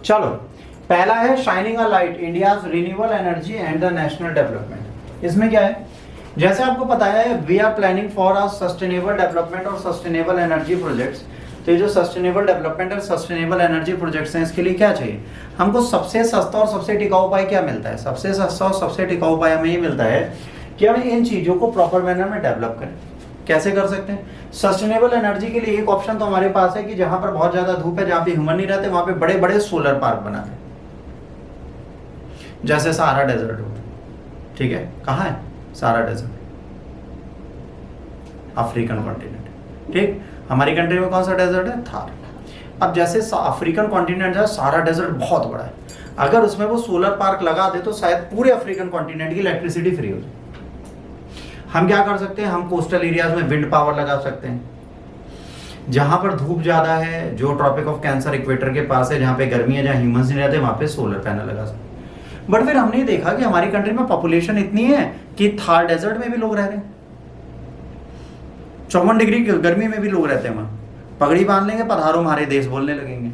चलो, पहला है shining a light India's renewable energy and the national development. इसमें क्या है, जैसे आपको पता है we are planning for a sustainable development और सस्टेनेबल एनर्जी प्रोजेक्ट्स। तो ये जो सस्टेनेबल डेवलपमेंट और सस्टेनेबल एनर्जी प्रोजेक्ट्स हैं, इसके लिए क्या चाहिए हमको? सबसे सस्ता और सबसे टिकाऊ उपाय क्या मिलता है? सबसे सस्ता और सबसे टिकाऊ उपाय हमें ये मिलता है कि हम इन चीजों को प्रॉपर मैनर में डेवलप करें। कैसे कर सकते हैं? सस्टेनेबल एनर्जी के लिए एक ऑप्शन तो हमारे पास है कि जहां पर बहुत ज्यादा धूप है, जहां पे ह्यूमन नहीं रहते, वहां पे बड़े बड़े सोलर पार्क बनाते हैं, जैसे सहारा डेजर्ट हो। ठीक है, कहाँ है सहारा डेजर्ट? African continent. ठीक, हमारी कंट्री में कौन सा डेजर्ट है? थार। अब जैसे अफ्रीकन कॉन्टिनेंट जो है, सहारा डेजर्ट बहुत बड़ा है, अगर उसमें वो सोलर पार्क लगा दे तो शायद पूरे अफ्रीकन कॉन्टिनेंट की इलेक्ट्रिसिटी फ्री हो जाए। हम क्या कर सकते हैं? हम कोस्टल एरियाज में विंड पावर लगा सकते हैं, जहां पर धूप ज्यादा है, जो ट्रॉपिक ऑफ कैंसर इक्वेटर के पास है, जहां पे गर्मी है, जहां ह्यूमंस नहीं रहते, वहां पे सोलर पैनल लगा सकते हैं। बट फिर हमने देखा कि हमारी कंट्री में पॉपुलेशन इतनी है कि थार डेजर्ट में भी लोग रह रहे हैं, 54 डिग्री गर्मी में भी लोग रहते हैं वहां। पगड़ी बांध लेंगे, पधारो हमारे देश बोलने लगेंगे।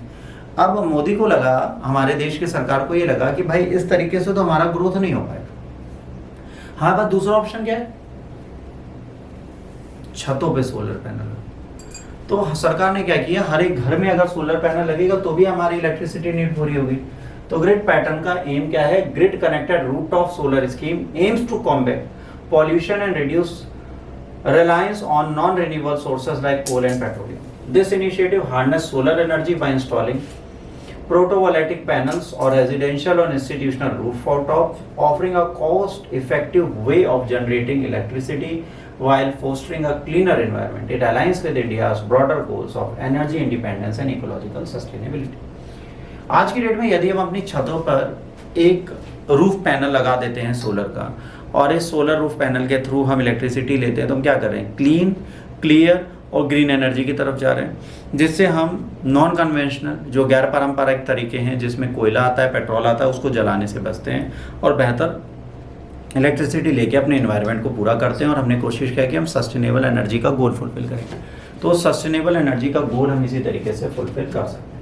अब मोदी को लगा, हमारे देश की सरकार को ये लगा कि भाई इस तरीके से तो हमारा ग्रोथ नहीं हो पाएगा। हाँ, बस दूसरा ऑप्शन क्या है? छतों पे सोलर पैनल। तो सरकार ने क्या किया, हर एक घर में अगर सोलर पैनल लगेगा तो भी हमारी इलेक्ट्रिसिटी नीड पूरी होगी। तो ग्रिड पैटर्न का एम क्या है? Grid connected rooftop solar scheme aims to combat pollution and reduce reliance on non-renewable sources like coal and petroleum. This initiative harness solar energy by installing photovoltaic panels or residential or institutional rooftops, offering a cost-effective way of generating electricity while fostering a cleaner environment. It aligns with India's broader goals of energy independence and ecological sustainability. आज की date में यदि हम अपनी छतों पर एक roof panel लगा देते हैं सोलर का, और इस सोलर रूफ पैनल के थ्रू हम इलेक्ट्रिसिटी लेते हैं, तो हम क्या कर रहे हैं? क्लीन, क्लियर और ग्रीन एनर्जी की तरफ जा रहे हैं, जिससे हम नॉन कन्वेंशनल, जो गैर पारंपरिक तरीके हैं जिसमें कोयला आता है, पेट्रोल आता है, उसको जलाने से बचते हैं और बेहतर इलेक्ट्रिसिटी लेके अपने एनवायरनमेंट को पूरा करते हैं। और हमने कोशिश किया कि हम सस्टेनेबल एनर्जी का गोल फुलफिल करेंगे। तो सस्टेनेबल एनर्जी का गोल हम इसी तरीके से फुलफिल कर सकते हैं।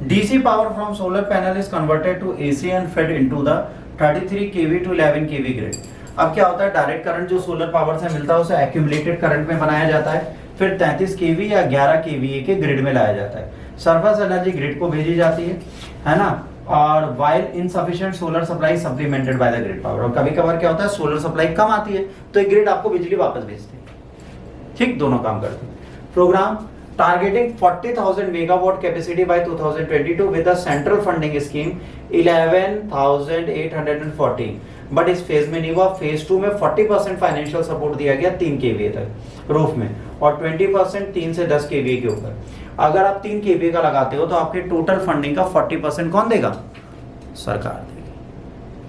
DC power from solar panel is converted to AC and fed into the 33 kV to 11 kV grid. अब क्या होता है, डायरेक्ट करंट जो सोलर पावर से मिलता है उसे एक्यूमुलेटेड करंट में बनाया जाता है, फिर 33 kV या 11 kVA के ग्रिड में लाया जाता है। सरफेस एनर्जी ग्रिड को भेजी जाती है ना, और while insufficient solar supply supplemented by the grid power. और कभी कभार क्या होता है, सोलर सप्लाई कम आती है तो एक ग्रिड आपको बिजली वापस भेजती है। ठीक, दोनों काम करते हैं। Programme targeting 40,000 megawatt capacity by 2022 with a central funding scheme 11,814, but इस फेज में नहीं हुआ। फेज 2 में 40% फाइनेंशियल सपोर्ट दिया गया 3 kVA तक रूफ में, और 20% 3 से 10 kVA के ऊपर। अगर आप 3 kVA का लगाते हो तो आपके टोटल फंडिंग का 40% कौन देगा? सरकार देगी।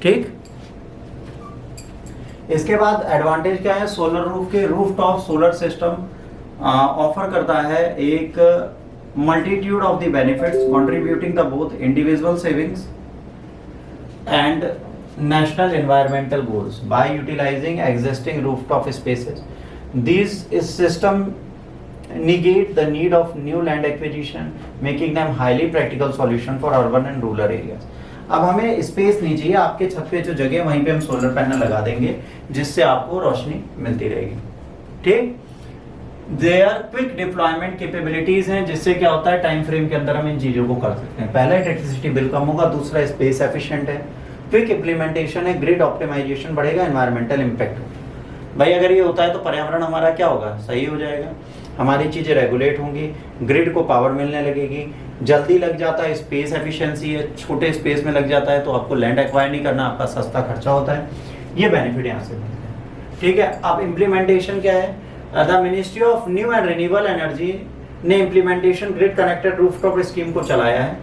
ठीक, इसके बाद एडवांटेज क्या है? सोलर रूफ के रूफटॉप सोलर सिस्टम ऑफर करता है एक multitude of the benefits contributing the both individual savings and national environmental goals by utilizing existing rooftop spaces. These system negate the need of new land acquisition, making them highly practical solution for urban and rural areas. अब हमें space नहीं चाहिए, आपके छत पे जो जगह वहीं पे हम सोलर पैनल लगा देंगे जिससे आपको रोशनी मिलती रहेगी। ठीक, देयर क्विक डिप्लॉयमेंट कैपेबिलिटीज हैं, जिससे क्या होता है टाइम फ्रेम के अंदर हम इन चीजों को कर सकते हैं। पहला, इलेक्ट्रिसिटी बिल कम होगा, दूसरा स्पेस एफिशिएंट है, क्विक इम्प्लीमेंटेशन है, ग्रिड ऑप्टिमाइजेशन बढ़ेगा, एनवायरमेंटल इम्पैक्ट होगा। भाई अगर ये होता है तो पर्यावरण हमारा क्या होगा? सही हो जाएगा, हमारी चीजें रेगुलेट होंगी, ग्रिड को पावर मिलने लगेगी, जल्दी लग जाता है, स्पेस एफिशिएंसी है, छोटे स्पेस में लग जाता है तो आपको लैंड एक्वायर नहीं करना, आपका सस्ता खर्चा होता है। ये बेनिफिट यहाँ से मिलते हैं। ठीक है, अब इम्प्लीमेंटेशन क्या है? The ministry of new and renewable energy ने implementation grid connected rooftop scheme को चलाया है।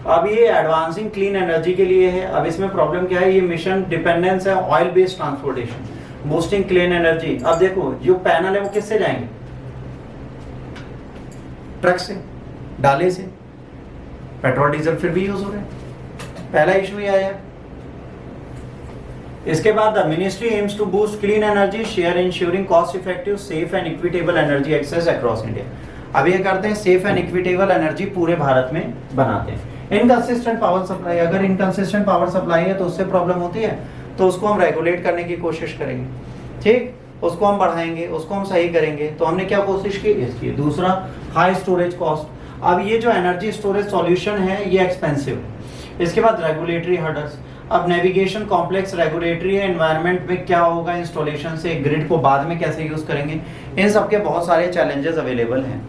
अब ये एडवांसिंग क्लीन एनर्जी के लिए है। अब इसमें प्रॉब्लम क्या है? ये मिशन डिपेंडेंस है oil based transportation, boosting clean energy. अब देखो जो पैनल है वो किससे जाएंगे? ट्रक से, डाले से, पेट्रोल डीजल फिर भी यूज हो रहे हैं। पहला इशू ये आया। इसके बाद the ministry aims to boost clean energy share ensuring cost effective safe and equitable energy access across India. अब ये करते हैं सेफ एंड इक्विटेबल एनर्जी पूरे भारत में बनाते हैं। इनकंसिस्टेंट पावर सप्लाई, अगर इनकंसिस्टेंट पावर सप्लाई है तो उससे प्रॉब्लम होती है, तो उसको हम रेगुलेट करने की कोशिश करेंगे, ठीक, उसको हम बढ़ाएंगे, उसको हम सही करेंगे। तो हमने क्या कोशिश की इसकी। दूसरा, हाई स्टोरेज कॉस्ट। अब ये जो एनर्जी स्टोरेज सॉल्यूशन है ये एक्सपेंसिव है। इसके बाद रेगुलेटरी हर्डल्स। अब नेविगेशन कॉम्प्लेक्स रेगुलेटरी एनवायरनमेंट में क्या होगा, इंस्टॉलेशन से ग्रिड को बाद में कैसे यूज करेंगे, इन सब के बहुत सारे चैलेंजेस अवेलेबल हैं।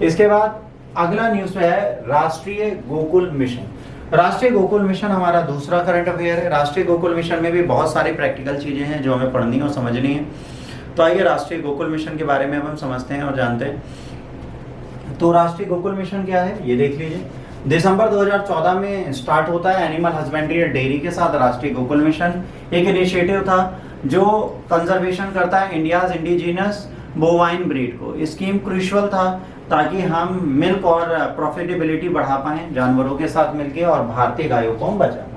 इसके बाद अगला न्यूज है राष्ट्रीय गोकुल मिशन। राष्ट्रीय गोकुल मिशन हमारा दूसरा करंट अफेयर है। राष्ट्रीय गोकुल मिशन में भी बहुत सारी प्रैक्टिकल चीजें हैं जो हमें पढ़नी और समझनी है। तो आइए राष्ट्रीय गोकुल मिशन के बारे में हम समझते हैं और जानते हैं। तो राष्ट्रीय गोकुल मिशन क्या है ये देख लीजिए। दिसंबर 2014 में स्टार्ट होता है एनिमल हस्बेंड्री और डेयरी के साथ राष्ट्रीय गोकुल मिशन। एक इनिशिएटिव था जो कंजर्वेशन करता है इंडियाज इंडिजिनस बोवाइन ब्रीड को। स्कीम क्रूशियल था ताकि हम मिल्क और प्रॉफिटेबिलिटी बढ़ा पाएं जानवरों के साथ मिलकर और भारतीय गायों को हम बचा पाएं।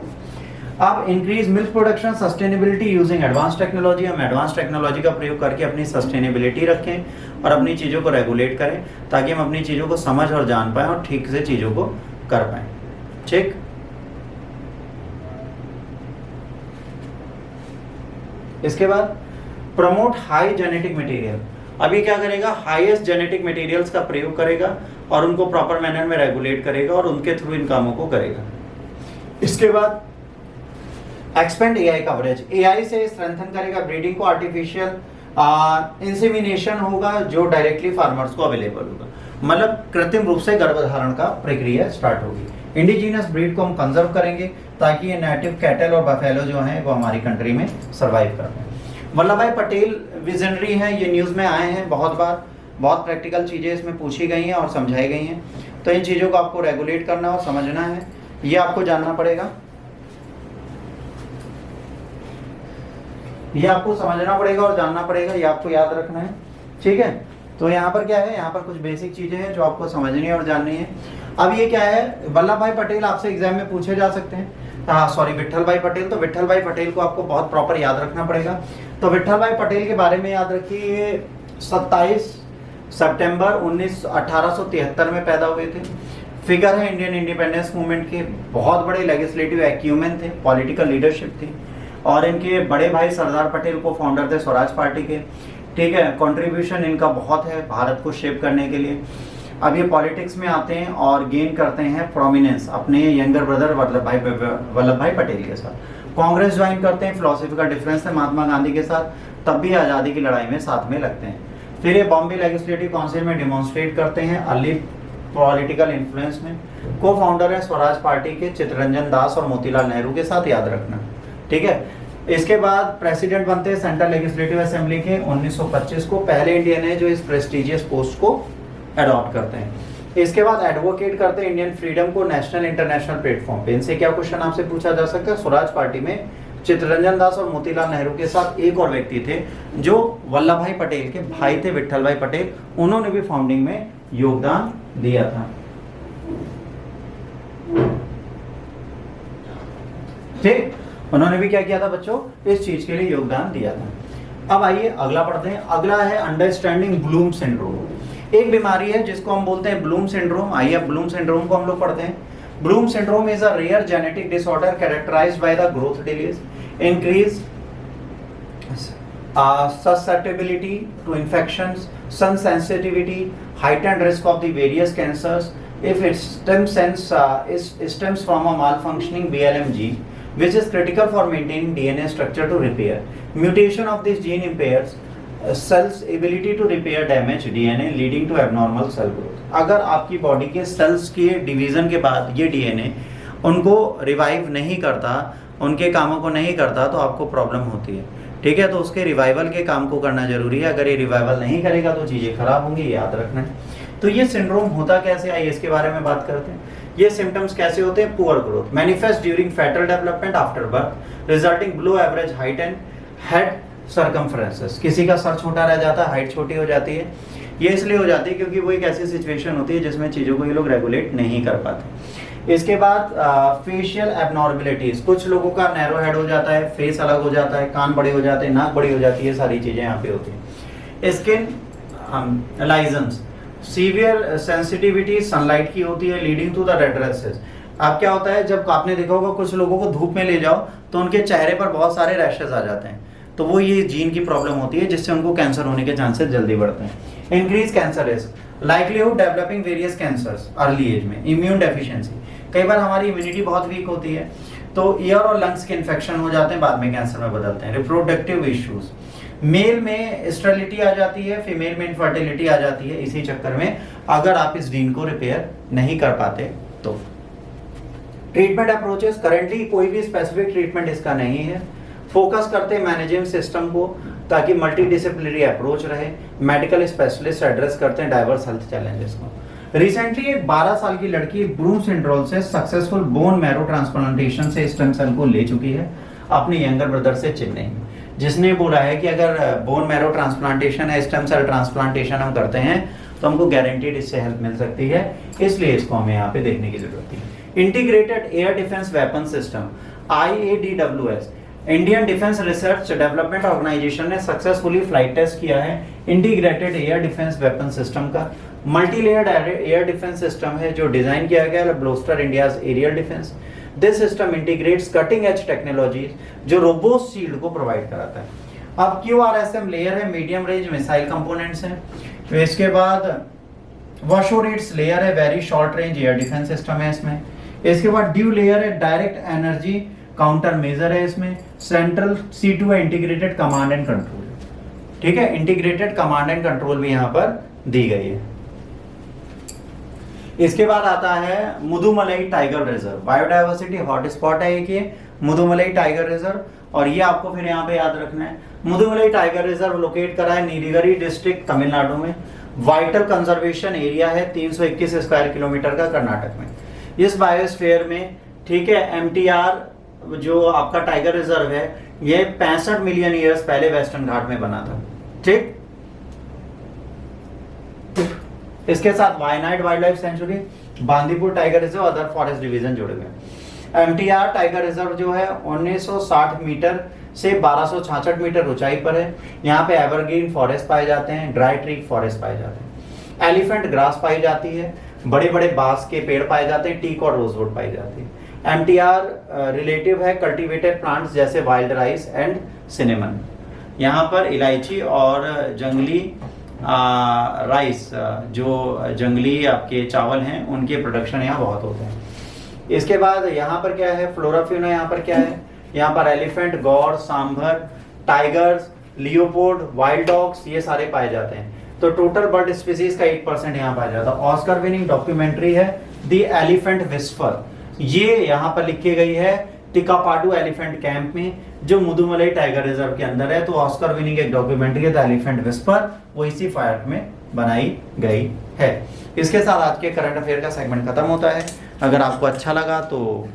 अब increase milk production sustainability using advance technology. हम एडवांस टेक्नोलॉजी का प्रयोग करके अपनी सस्टेनेबिलिटी रखें और अपनी चीज़ों को रेगुलेट करें ताकि हम अपनी चीज़ों को समझ और जान पाएं और ठीक से चीज़ों को कर पाएं। ठीक, इसके बाद प्रमोट हाई जेनेटिक मटेरियल। अभी क्या करेगा, हाईएस्ट जेनेटिक मटेरियल्स का प्रयोग करेगा और उनको प्रॉपर मैनर में रेगुलेट करेगा और उनके थ्रू इन कामों को करेगा। इसके बाद एक्सपेंड एआई कवरेज। एआई से स्ट्रेंथन करेगा ब्रीडिंग को। आर्टिफिशियल इंसेमिनेशन होगा जो डायरेक्टली फार्मर्स को अवेलेबल होगा, मतलब कृत्रिम रूप से गर्भधारण का प्रक्रिया स्टार्ट होगी। इंडिजिनस ब्रीड को हम कंजर्व करेंगे ताकि ये नेटिव कैटल और बफेलो जो हैं वो हमारी कंट्री में सर्वाइव कर पाए। वल्लभ भाई पटेल विजनरी हैं, ये न्यूज़ में आए हैं बहुत बार, बहुत प्रैक्टिकल चीज़ें इसमें पूछी गई हैं और समझाई गई हैं। तो इन चीज़ों को आपको रेगुलेट करना और समझना है, ये आपको जानना पड़ेगा, ये आपको समझना पड़ेगा और जानना पड़ेगा, ये आपको याद रखना है। ठीक है, तो यहाँ पर क्या है, यहाँ पर कुछ बेसिक चीज़ें हैं जो आपको समझनी और जाननी है। अब ये क्या है, वल्लभ भाई पटेल आपसे एग्जाम में पूछे जा सकते हैं। हाँ सॉरी, विट्ठल भाई पटेल। तो विट्ठल भाई पटेल को आपको बहुत प्रॉपर याद रखना पड़ेगा। तो विट्ठल भाई पटेल के बारे में याद रखिए, 27 सितंबर 1873 में पैदा हुए थे। फिगर है इंडियन इंडिपेंडेंस मूवमेंट के, बहुत बड़े लेजिस्लेटिव एक्यूमेन थे, पॉलिटिकल लीडरशिप थी। और इनके बड़े भाई सरदार पटेल को फाउंडर थे स्वराज पार्टी के। ठीक है, कंट्रीब्यूशन इनका बहुत है भारत को शेप करने के लिए। अब ये पॉलिटिक्स में आते हैं और गेन करते हैं प्रोमिनेंस अपने यंगर ब्रदर वल्लभ भाई पटेल के साथ। कांग्रेस ज्वाइन करते हैं, फिलोसफी का डिफरेंस है महात्मा गांधी के साथ, तब भी आज़ादी की लड़ाई में साथ में लगते हैं। फिर ये बॉम्बे लेजिस्लेटिव काउंसिल में डिमॉन्स्ट्रेट करते हैं अर्ली पॉलिटिकल इन्फ्लुएंस में। को फाउंडर है स्वराज पार्टी के चित्तरंजन दास और मोतीलाल नेहरू के साथ, याद रखना। ठीक है, इसके बाद प्रेसिडेंट बनते हैं सेंट्रल लेजिस्लेटिव असेंबली के 1925 को। पहले इंडियन है जो इस प्रेस्टिजियस पोस्ट को अडॉप्ट करते हैं। इसके बाद एडवोकेट करते हैं इंडियन फ्रीडम को नेशनल इंटरनेशनल प्लेटफॉर्म पे। इनसे क्या क्वेश्चन आपसे पूछा जा सकता है, स्वराज पार्टी में चित्तरंजन दास और मोतीलाल नेहरू के साथ एक और व्यक्ति थे जो वल्लभ भाई पटेल के भाई थे, विट्ठल भाई पटेल। उन्होंने भी फाउंडिंग में योगदान दिया था। ठीक, उन्होंने भी क्या किया था बच्चों, इस चीज के लिए योगदान दिया था। अब आइए अगला पढ़ते हैं। अगला है अंडरस्टैंडिंग ब्लूम सिंड्रोम। एक बीमारी है जिसको हम बोलते हैं ब्लूम सिंड्रोम। आइए अब ब्लूम सिंड्रोम को हम लोग पढ़ते हैं। Bloom syndrome is a rare genetic disorder characterised by the growth delays, increase susceptibility to infections, sun sensitivity, heightened risk of the various cancers if it stems from a malfunctioning BLM gene, which is critical for maintaining DNA structure to repair. Mutation of this gene impairs cells ability to repair damaged DNA, leading to abnormal cell growth. अगर आपकी body के sales के division के बाद ये DNA उनको revive नहीं करता, उनके कामों को नहीं करता, तो आपको प्रॉब्लम होती है। ठीक है, तो उसके रिवाइवल के काम को करना जरूरी है। अगर ये रिवाइवल नहीं करेगा तो चीज़ें खराब होंगी, याद रखना है। तो ये सिंड्रोम होता कैसे, आइए इसके बारे में बात करते हैं। ये सिम्टम्स कैसे होते हैं, poor growth, manifest during fetal development after birth, resulting below average height and head circumferences. किसी का सर छोटा रह जाता है, हाइट छोटी हो जाती है। ये इसलिए हो जाती है क्योंकि वो एक ऐसी सिचुएशन होती है जिसमें चीज़ों को ये लोग रेगुलेट नहीं कर पाते। इसके बाद फेशियल एबनॉर्मलिटीज, कुछ लोगों का नैरो हेड हो जाता है, फेस अलग हो जाता है, कान बड़े हो जाते हैं, नाक बड़ी हो जाती है, सारी चीजें यहाँ पे होती हैं। Skin lesions, severe sensitivity sunlight की होती है, leading to the red rashes. अब क्या होता है, जब आपने देखा होगा कुछ लोगों को धूप में ले जाओ तो उनके चेहरे पर बहुत सारे रैशेज आ जाते हैं, तो वो ये जीन की प्रॉब्लम होती है जिससे उनको कैंसर होने के चांसेस जल्दी बढ़ते हैं। Increase cancer risk, livelihood developing various cancers early age में, इम्यून डेफिशिएंसी, कई बार हमारी इम्यूनिटी बहुत वीक होती है तो ईयर और लंग्स के इन्फेक्शन हो जाते हैं, बाद में कैंसर में बदलते हैं। रिप्रोडक्टिव इश्यूज, मेल में स्टेरिलिटी आ जाती है, फीमेल में इनफर्टिलिटी आ जाती है, इसी चक्कर में अगर आप इस जीन को रिपेयर नहीं कर पाते तो। ट्रीटमेंट अप्रोचेस, करेंटली कोई भी स्पेसिफिक ट्रीटमेंट इसका नहीं है, फोकस करते हैं मैनेजिंग सिस्टम को ताकि मल्टी डिसिप्लिनरी अप्रोच रहे, मेडिकल स्पेशलिस्ट एड्रेस करते हैं डाइवर्स हेल्थ चैलेंजेस को। रिसेंटली एक 12 साल की लड़की ब्रूम सिंड्रोम से सक्सेसफुल बोन मैरो ट्रांसप्लांटेशन से स्टेम सेल को ले चुकी है अपने यंगर ब्रदर से चेन्नई में, जिसने बोला है कि अगर बोन मैरो ट्रांसप्लांटेशन है, स्टेम सेल ट्रांसप्लांटेशन हम करते हैं तो हमको गारंटीड इससे हेल्प मिल सकती है, इसलिए इसको हमें यहाँ पे देखने की जरूरत है। Integrated air defence weapon system IADWS, Indian defence research development organisation ने सक्सेसफुली फ्लाइट टेस्ट किया है integrated air defence weapon system का। Multi layered air defence system है जो डिजाइन किया गया है bolster India's aerial defence. This system integrates cutting edge technologies जो रोबोस्ट शील्ड को प्रोवाइड कराता है। अब QRSM लेयर है, मीडियम रेंज मिसाइल कंपोनेंट्स हैं। तो इसके बाद वॉशोरेट्स लेयर है, very short range air defence system है इसमें। इसके बाद ड्यू लेयर है, डायरेक्ट एनर्जी काउंटर मेजर है इसमें। सेंट्रल C2 है, इंटीग्रेटेड कमांड एंड कंट्रोल, ठीक है, इंटीग्रेटेड कमांड एंड कंट्रोल भी यहाँ पर दी गई है। इसके बाद आता है Mudumalai tiger reserve, biodiversity hotspot है एक ये मुदुमलई टाइगर रिजर्व, और ये आपको फिर यहाँ पे याद रखना है। मुदुमलई टाइगर रिजर्व लोकेट करा है नीलगिरी डिस्ट्रिक्ट तमिलनाडु में। वाइटल कंजर्वेशन एरिया है 321 स्क्वायर किलोमीटर का कर्नाटक में। इस बायोस्फीयर में, ठीक है, MTR जो आपका टाइगर रिजर्व है ये 65 मिलियन ईयर्स पहले वेस्टर्न घाट में बना था, ठीक। इसके साथ Wayanad wild life sanctuary, Bandipur tiger reserve, other forest division जुड़े हुए। MTR टाइगर रिजर्व जो है 1960 मीटर से 1266 मीटर ऊंचाई पर है। यहाँ पे एवरग्रीन फॉरेस्ट पाए जाते हैं, ड्राई ट्री फॉरेस्ट पाए जाते हैं, एलिफेंट ग्रास पाई जाती है, बड़े बड़े बांस के पेड़ पाए जाते हैं, टीक और रोजवुड पाई जाती है। MTR रिलेटिव है कल्टीवेटेड प्लांट्स जैसे वाइल्ड राइस एंड सिनेमन। यहाँ पर इलायची और जंगली राइस, जो जंगली आपके चावल हैं उनके प्रोडक्शन यहाँ बहुत होते हैं। इसके बाद यहाँ पर क्या है, फ्लोराफ्यूना यहाँ पर क्या है, यहाँ पर एलिफेंट, गौर, sambar, tigers, Leopold, wild dogs ये सारे पाए जाते हैं। तो टोटल बर्ड स्पीसीज का 8% यहाँ पाया जाता है। ऑस्कर विनिंग डॉक्यूमेंट्री है द एलिफेंट विस्पर, ये यहाँ पर लिखी गई है टिकापाडू एलिफेंट कैंप में जो मुदुमलई टाइगर रिजर्व के अंदर है। तो ऑस्कर विनिंग एक डॉक्यूमेंट्री है द एलिफेंट विस्पर, वो इसी फायर में बनाई गई है। इसके साथ आज के करंट अफेयर का सेगमेंट खत्म होता है। अगर आपको अच्छा लगा तो